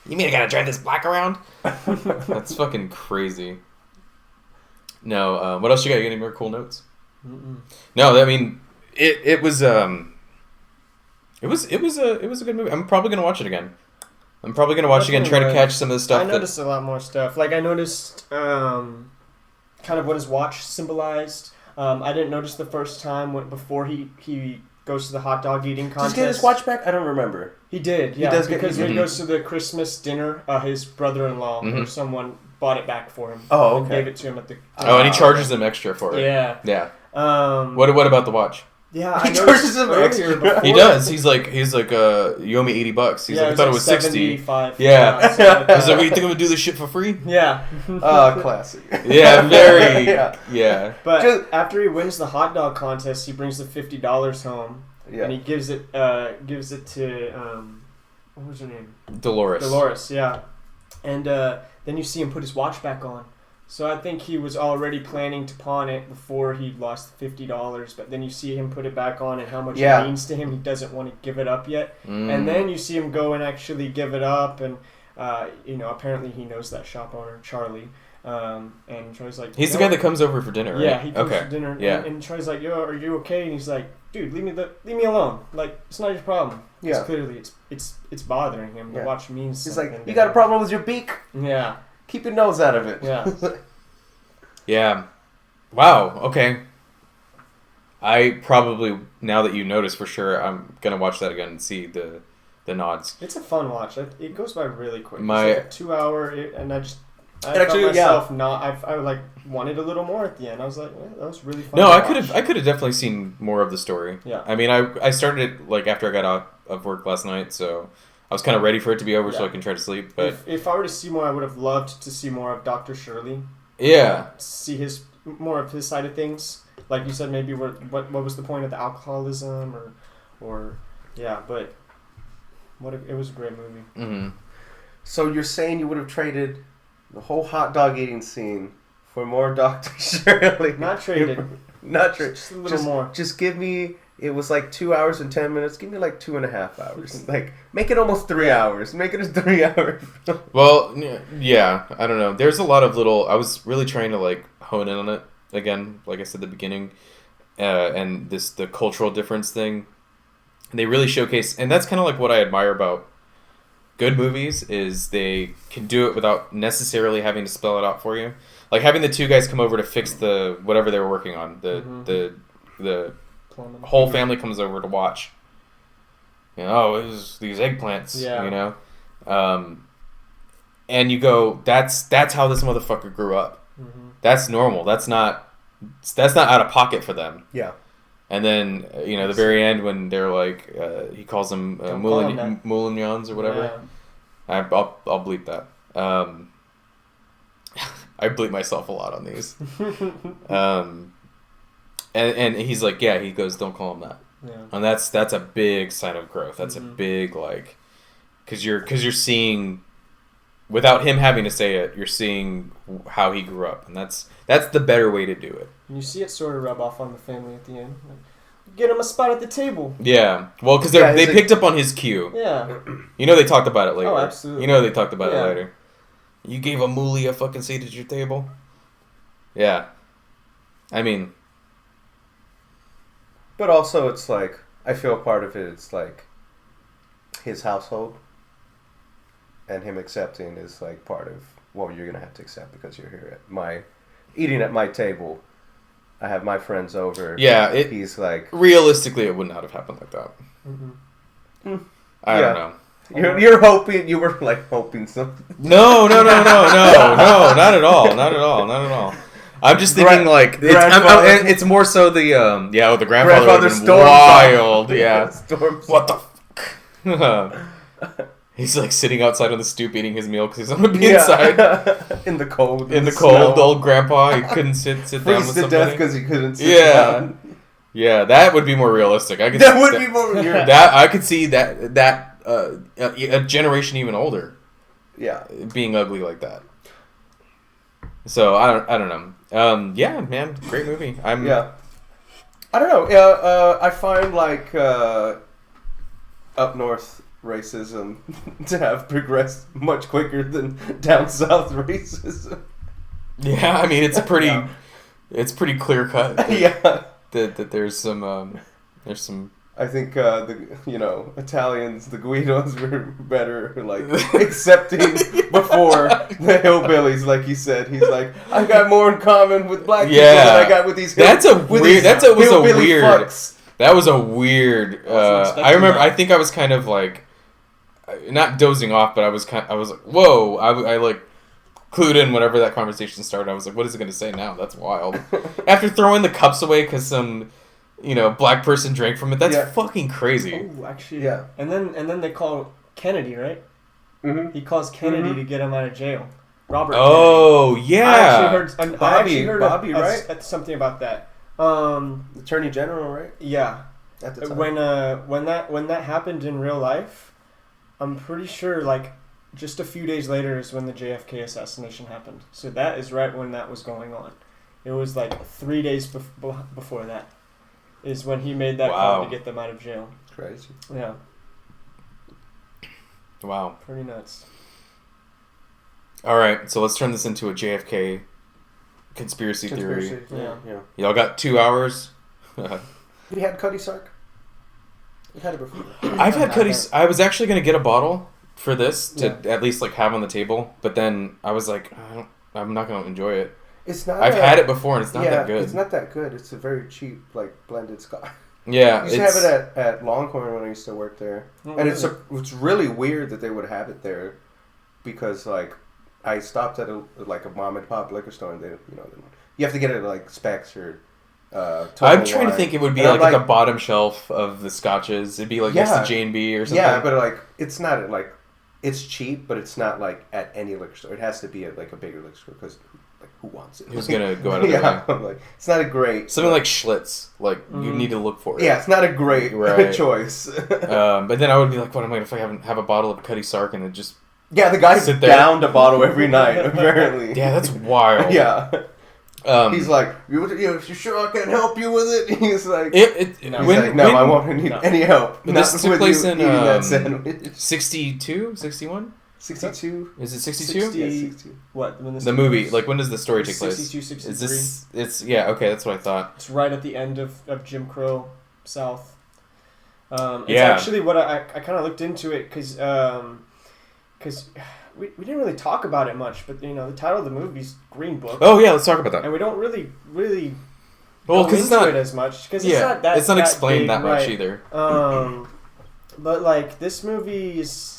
You mean I gotta drive this black around? That's fucking crazy. No, what else you got? You got any more cool notes? Mm-mm. No, I mean, it was a good movie. I'm probably gonna watch it again. Try to catch some of the stuff. I noticed a lot more stuff. Like I noticed kind of what his watch symbolized. I didn't notice the first time before he goes to the hot dog eating contest. Did he get his watch back? I don't remember. He did, yeah. Because when he goes to the Christmas dinner, his brother-in-law or someone bought it back for him. Oh, okay. And gave it to him at the... and he charges him extra for it. Yeah. Yeah. What about the watch? Yeah, he charges him extra. He does. He's like, you owe me $80. He's like, I thought it was 60. Yeah. He's like, what, you think I'm gonna do this shit for free? Yeah. Classic. Yeah, very. Yeah. But after he wins the hot dog contest, he brings the $50 home, and he gives it to what was her name? Dolores. Yeah. And then you see him put his watch back on. So I think he was already planning to pawn it before he lost $50, but then you see him put it back on and how much it means to him. He doesn't want to give it up yet. And then you see him go and actually give it up, and apparently he knows that shop owner, Charlie. And Charlie's like... He's the guy that comes over for dinner, right? Yeah, he comes for dinner. Yeah. And Charlie's like, yo, are you okay? And he's like, dude, leave me alone. Like, it's not your problem. Yeah. Clearly it's bothering him. The watch means something. He's like, you got a problem with your beak? Yeah. Keep your nose out of it. Yeah. Yeah. Wow. Okay. I probably, now that you notice for sure, I'm gonna watch that again and see the nods. It's a fun watch. It goes by really quick. It's like a 2 hour, and I wanted a little more at the end. I was like, that was really fun. No, I could have definitely seen more of the story. Yeah. I mean, I started it like after I got out of work last night, so I was kind of ready for it to be over so I can try to sleep. But if I were to see more, I would have loved to see more of Dr. Shirley. Yeah. See more of his side of things. Like you said, maybe what was the point of the alcoholism or but it was a great movie. Mm-hmm. So you're saying you would have traded the whole hot dog eating scene for more Dr. Shirley? Not traded. Just a little more. Just give me... It was like 2 hours and 10 minutes. Give me like 2.5 hours. Like, make it almost 3 hours. Make it a 3 hour. Well, yeah. I don't know. There's a lot of little... I was really trying to like hone in on it again, like I said at the beginning, and the cultural difference thing. And they really showcase, and that's kind of like what I admire about good movies is they can do it without necessarily having to spell it out for you. Like having the two guys come over to fix the whatever they were working on. The whole family comes over to watch. It was these eggplants. Yeah. You know, and you go, that's how this motherfucker grew up. Mm-hmm. That's normal. That's not out of pocket for them. Yeah. And then the very end when they're like, he calls them Moulignons or whatever. Yeah. I'll bleep that. I bleep myself a lot on these. And he's like, he goes, don't call him that. Yeah. And that's a big sign of growth. That's a big because you're seeing, without him having to say it, you're seeing how he grew up, and that's the better way to do it. And you see it sort of rub off on the family at the end. Like, get him a spot at the table. Yeah, well, because they picked up on his cue. Yeah. They talked about it later. Oh, absolutely. They talked about it later. You gave a moolie a fucking seat at your table? Yeah. I mean... But also, it's like, I feel part of it, it's like his household, and him accepting is like part of, well, you're going to have to accept because you're here eating at my table. I have my friends over. Yeah, he's like... Realistically, it would not have happened like that. Mm-hmm. I don't know. You're hoping, you were like hoping something. No, not at all. I'm just thinking it's more so the grandfather's wild. Yeah. What the fuck? He's like sitting outside on the stoop eating his meal because he's going to be inside. In the cold. In the cold, the old grandpa. He couldn't sit down with somebody. To death because he couldn't sit down. Yeah, that would be more realistic. I could I could see that a generation even older. Yeah. Being ugly like that. So I don't know. Yeah, man, great movie. I don't know. I find like up north racism to have progressed much quicker than down south racism. Yeah, I mean it's it's pretty clear cut. That there's some I think the Italians, the Guidos were better like accepting before the hillbillies, like you said. He's like, I got more in common with black people than I got with these. That was a weird. I remember. I think I was kind of like, not dozing off, but I was like, whoa! I like clued in whenever that conversation started. I was like, what is it going to say now? That's wild. After throwing the cups away because some black person drank from it. That's fucking crazy. Oh, actually, yeah. And then they call Kennedy, right? Mm-hmm. He calls Kennedy to get him out of jail. Robert. Oh, Kennedy. yeah. I actually heard Bobby, right? Something about that. Attorney General, right? Yeah. At the time. When that happened in real life, I'm pretty sure like just a few days later is when the JFK assassination happened. So that is right when that was going on. It was like 3 days before that. Is when he made that call to get them out of jail. Crazy. Yeah. Wow. Pretty nuts. All right, so let's turn this into a JFK conspiracy theory. Yeah. Y'all got 2 hours. Have you had Cutty Sark? We've had it before. I've had Cutty. I was actually going to get a bottle for this to at least like have on the table, but then I was like, I'm not going to enjoy it. It's not. I've had it before, and it's not that good. It's not that good. It's a very cheap, like blended scotch. Yeah, I used to have it at Longhorn when I used to work there, and it's really weird that they would have it there, because like I stopped at a mom and pop liquor store, and they you have to get it at like Specs or. I'm trying to think it would be like at the bottom shelf of the scotches. It'd be like next to J&B or something. Yeah, but like it's not like it's cheap, but it's not like at any liquor store. It has to be at like a bigger liquor store because. Who wants it? Who's gonna go out of their way? Like, it's not a great something like Schlitz. Like you need to look for it. Yeah, it's not a great choice. But then I would be like, what am I if I have a bottle of Cutty Sark and then just the guy downed a bottle every night apparently. Yeah, that's wild. Yeah. He's like, you sure I can help you with it? He's like, I won't need any help. This took place in 62, 61. 62. Is it 62? 62. What? When the movie, like when does the story take place? 62, 63. Is this? It's okay. That's what I thought. It's right at the end of Jim Crow South. It's actually what I kind of looked into it because we didn't really talk about it much, but the title of the movie is Green Book. Oh yeah, let's talk about that. And we don't really because it's not it as much because it's not explained big, that much either. But like this movie is.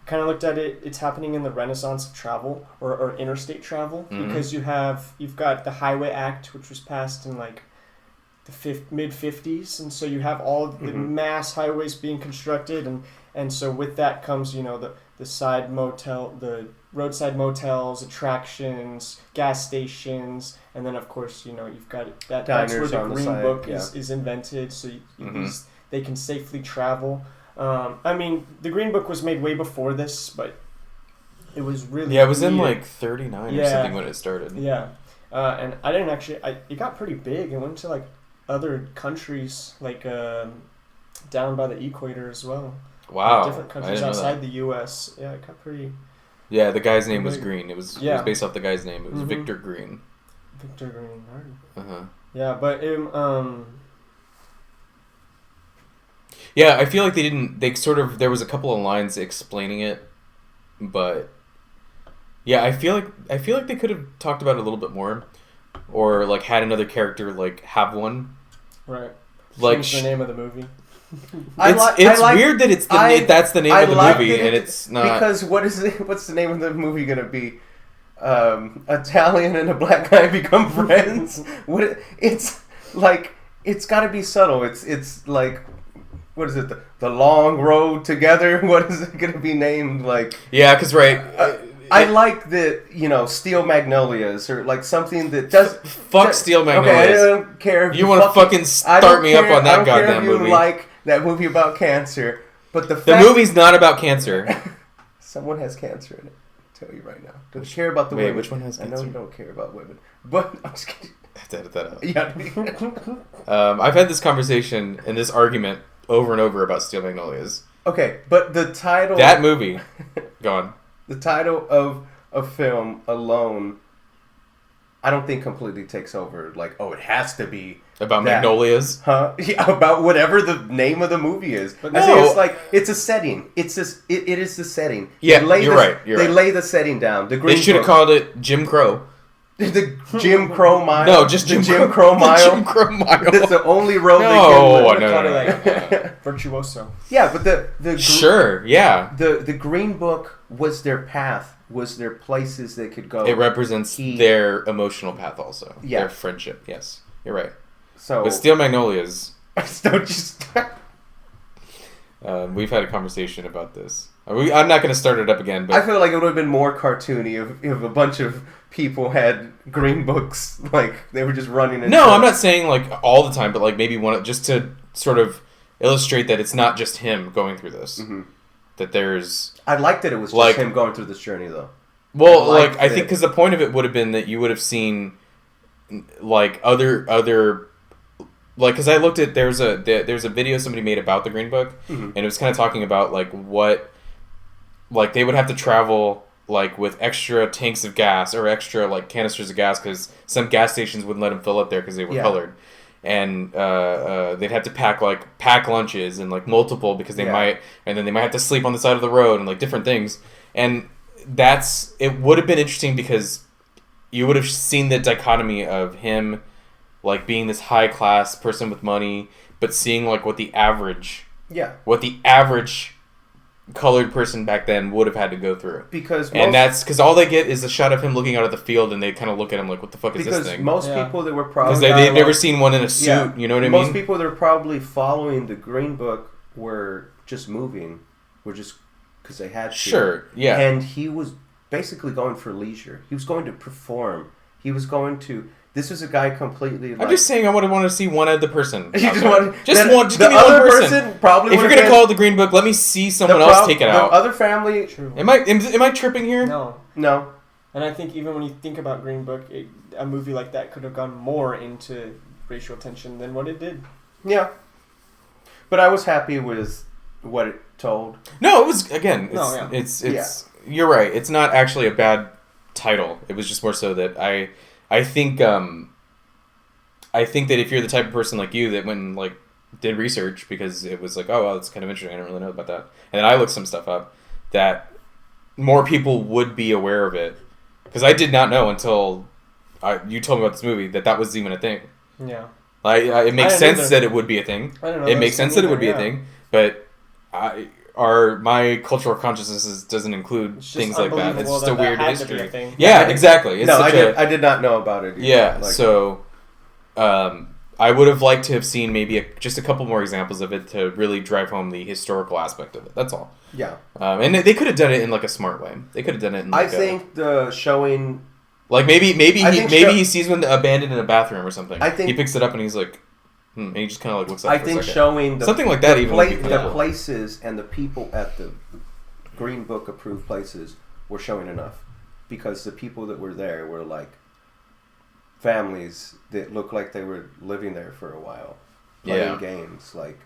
Kind of looked at it. It's happening in the Renaissance of travel or interstate travel because you've got the Highway Act, which was passed in like the mid 50s, and so you have all the mass highways being constructed, and so with that comes the the roadside motels, attractions, gas stations, and then of course you've got that's where the Green Book is invented, so they can safely travel. I mean, the Green Book was made way before this, but it was really it was in like 39 or something when it started. Yeah, and I didn't actually. It got pretty big. It went to like other countries, like down by the equator as well. Wow, different countries outside the U.S. Yeah, it got pretty. Yeah, the guy's name was Green. It was based off the guy's name. It was Victor Green. Victor Green. Uh-huh. Yeah, but yeah, I feel like there was a couple of lines explaining it, but yeah, I feel like they could have talked about it a little bit more, or like had another character like have one. Right. Like change the name of the movie. It's weird that that's the name of the movie and it's not because what's the name of the movie gonna be? Italian and a black guy become friends. It's like it's got to be subtle. It's like. What is it? The long road together? What is it going to be named? Like yeah, because I like the Steel Magnolias or like something that does Steel Magnolias. Okay, I don't care. If you want to fucking start me up on that goddamn movie? You like that movie about cancer, but the movie's not about cancer. Someone has cancer in it. I'll tell you right now. Don't care about the women. Which one has cancer? I know you don't care about women, but I'm just kidding. I have to edit that out. Yeah. I've had this conversation and this argument over and over about Steel Magnolias. Okay, but the title... That movie. Go on. The title of a film alone, I don't think completely takes over. Like, oh, it has to be... About Magnolias? Huh? Yeah, about whatever the name of the movie is. But no. It's like, it's a setting. It is the setting. Yeah, you're right. They lay the setting down. They should have called it Jim Crow. The Jim Crow Mile? No, just Jim Crow Mile? The Jim Crow Mile. That's the only road they can... No. Virtuoso. Yeah, but the sure, yeah. The Green Book was their path, was their places they could go. It represents their emotional path also. Yeah. Their friendship, yes. You're right. So, but Steel Magnolias... Don't just... we've had a conversation about this. I'm not going to start it up again, but... I feel like it would have been more cartoony if a bunch of people had green books, like, they were just running... No, I'm not saying, like, all the time, but, like, maybe one... Just to sort of illustrate that it's not just him going through this. Mm-hmm. That there's... I liked that it was just him going through this journey, though. Well, I think because the point of it would have been that you would have seen, like, other like, because I looked at... There's a video somebody made about the Green Book, mm-hmm. and it was kind of talking about, like, what... Like, they would have to travel, like, with extra tanks of gas or extra, like, canisters of gas because some gas stations wouldn't let them fill up there because they were colored. And they'd have to pack lunches and, like, multiple because they might... And then they might have to sleep on the side of the road and, like, different things. And it would have been interesting because you would have seen the dichotomy of him, like, being this high-class person with money, but seeing, like, what the average colored person back then would have had to go through. Because all they get is a shot of him looking out at the field, and they kind of look at him like, what the fuck is this thing? Because most people that were probably... Because they've never seen one in a suit, you know what I mean? Most people that are probably following the Green Book were just moving, were just because they had to. Sure, yeah. And he was basically going for leisure. He was going to perform. He was going to... This was a guy completely... I'm just saying I would have wanted to see one other person. You just want... Just give me one person. Probably if you're going to call it the Green Book, let me see someone else take it out. The other family... True. Am I tripping here? No. And I think even when you think about Green Book, a movie like that could have gone more into racial tension than what it did. Yeah. But I was happy with what it told. No, it was... Again, it's you're right. It's not actually a bad title. It was just more so that I think that if you're the type of person like you that went and, like, did research because it was like, oh, well, it's kind of interesting, I didn't really know about that, and then I looked some stuff up, that more people would be aware of it. Because I did not know until you told me about this movie that was even a thing. Yeah. It makes sense that it would be a thing. I don't know. It makes sense that it would be a thing, but my cultural consciousness doesn't include things like that. It's just a weird history. Yeah, exactly. I did not know about it either. Yeah, so I would have liked to have seen maybe just a couple more examples of it to really drive home the historical aspect of it. That's all. Yeah. And they could have done it in, like, a smart way. They could have done it in, like, I think the showing... Like, maybe he sees one abandoned in a bathroom or something. He picks it up and he's like... and he just kind of, like, looks up for a second. Showing something like that even would be the places and the people at the Green Book approved places were showing enough, because the people that were there were, like, families that looked like they were living there for a while, playing games, like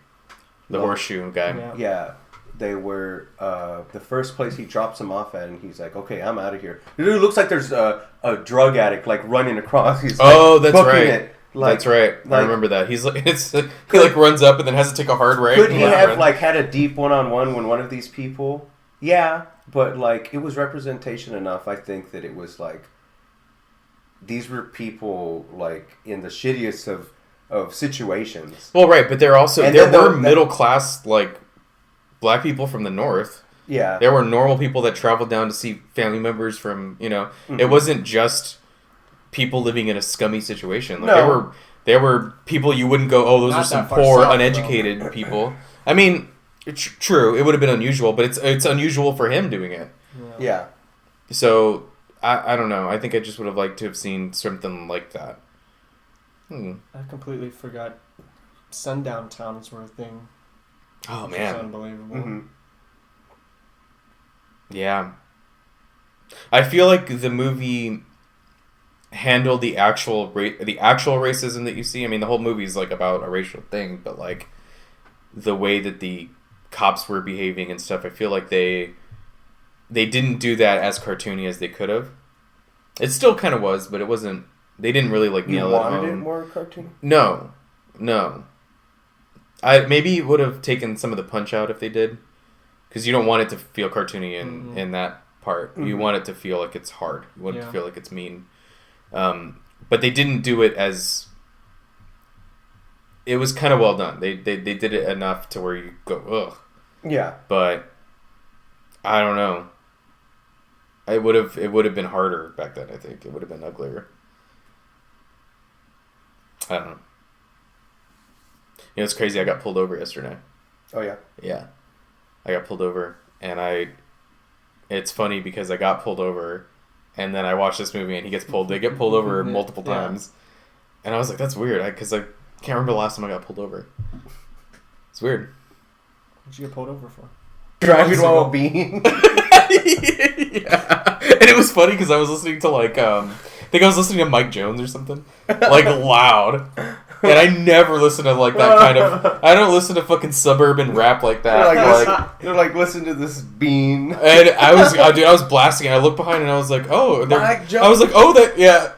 the horseshoe guy. Yeah, they were the first place he drops them off at, and he's like, "Okay, I'm out of here." It looks like there's a drug addict, like, running across. He's that's right. It. Like, that's right. I remember that. He's like, he runs up and then has to take a hard right. Could he have had a deep one-on-one when one of these people? Yeah, but, like, it was representation enough. I think that it was like these were people, like, in the shittiest of situations. Well, right, but there were middle class, like, black people from the north. Yeah, there were normal people that traveled down to see family members from. Mm-hmm. It wasn't just people living in a scummy situation. Like, there were people you wouldn't go, oh, those are some poor, uneducated people. I mean, true, it would have been unusual, but it's unusual for him doing it. Yeah. So, I don't know. I think I just would have liked to have seen something like that. I completely forgot sundown towns were a thing. Oh, man. It's unbelievable. Mm-hmm. Yeah. I feel like the movie handled the actual racism that you see. I mean, the whole movie is, like, about a racial thing, but, like, the way that the cops were behaving and stuff, I feel like they didn't do that as cartoony as they could have. It still kind of was, but it wasn't. They didn't really like nail it. You wanted it more cartoony? No. Maybe it would have taken some of the punch out if they did, because you don't want it to feel cartoony in that part. Mm-hmm. You want it to feel like it's hard. You want it to feel like it's mean. But they didn't do it as. It was kind of well done. They did it enough to where you go ugh. Yeah. But I don't know. It would have been harder back then. I think it would have been uglier. I don't know. You know, it's crazy. I got pulled over yesterday. Oh yeah. Yeah, I got pulled over, and it's funny because I got pulled over, and then I watched this movie, and he gets pulled. They get pulled over multiple times, and I was like, "That's weird," because I can't remember the last time I got pulled over. It's weird. What'd you get pulled over for? Driving while being. Yeah, and it was funny because I was listening to I think I was listening to Mike Jones or something, loud. And I never listen to that kind of. I don't listen to fucking suburban rap like that. They're like, listen to this bean. And I was blasting. And I looked behind and I was like, oh, Mike Jones. I was like, oh, that, yeah,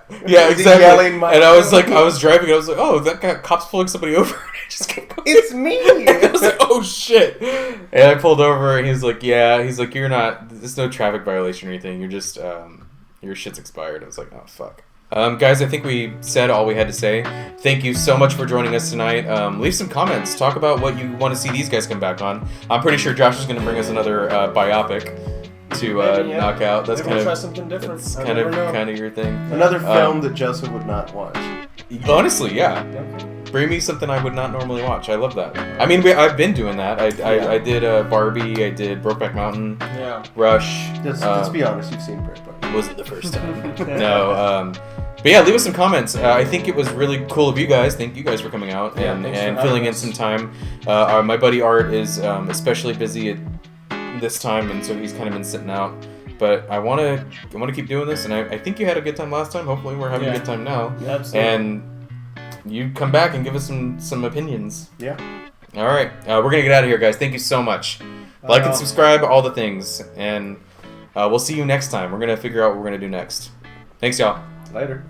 exactly. Yelling, and I was like, I was driving. And I was like, oh, that guy, cop's pulling somebody over. And I just kept going. It's me. I was like, oh shit. And I pulled over, and he's like, yeah. He's like, you're not. There's no traffic violation or anything. You're just your shit's expired. I was like, oh fuck. Guys, I think we said all we had to say. Thank you so much for joining us tonight. Leave some comments. Talk about what you want to see these guys come back on. I'm pretty sure Josh is going to bring us another biopic to knock out. That's kind of try something different. That's kind of your thing. Another film that Joseph would not watch. Honestly, yeah. Bring me something I would not normally watch. I love that. I mean, I've been doing that. I did Barbie. I did Brokeback Mountain. Yeah. Rush. Let's be honest. You've seen Brokeback. It wasn't the first time. No. But yeah, leave us some comments. I think it was really cool of you guys. Thank you guys for coming out and filling in some time. My buddy Art is especially busy at this time, and so he's kind of been sitting out. But I want to keep doing this, and I think you had a good time last time. Hopefully, we're having a good time now. Yeah, absolutely. And you come back and give us some opinions. Yeah. All right, we're gonna get out of here, guys. Thank you so much. Like and subscribe, all the things, and we'll see you next time. We're gonna figure out what we're gonna do next. Thanks, y'all. Later.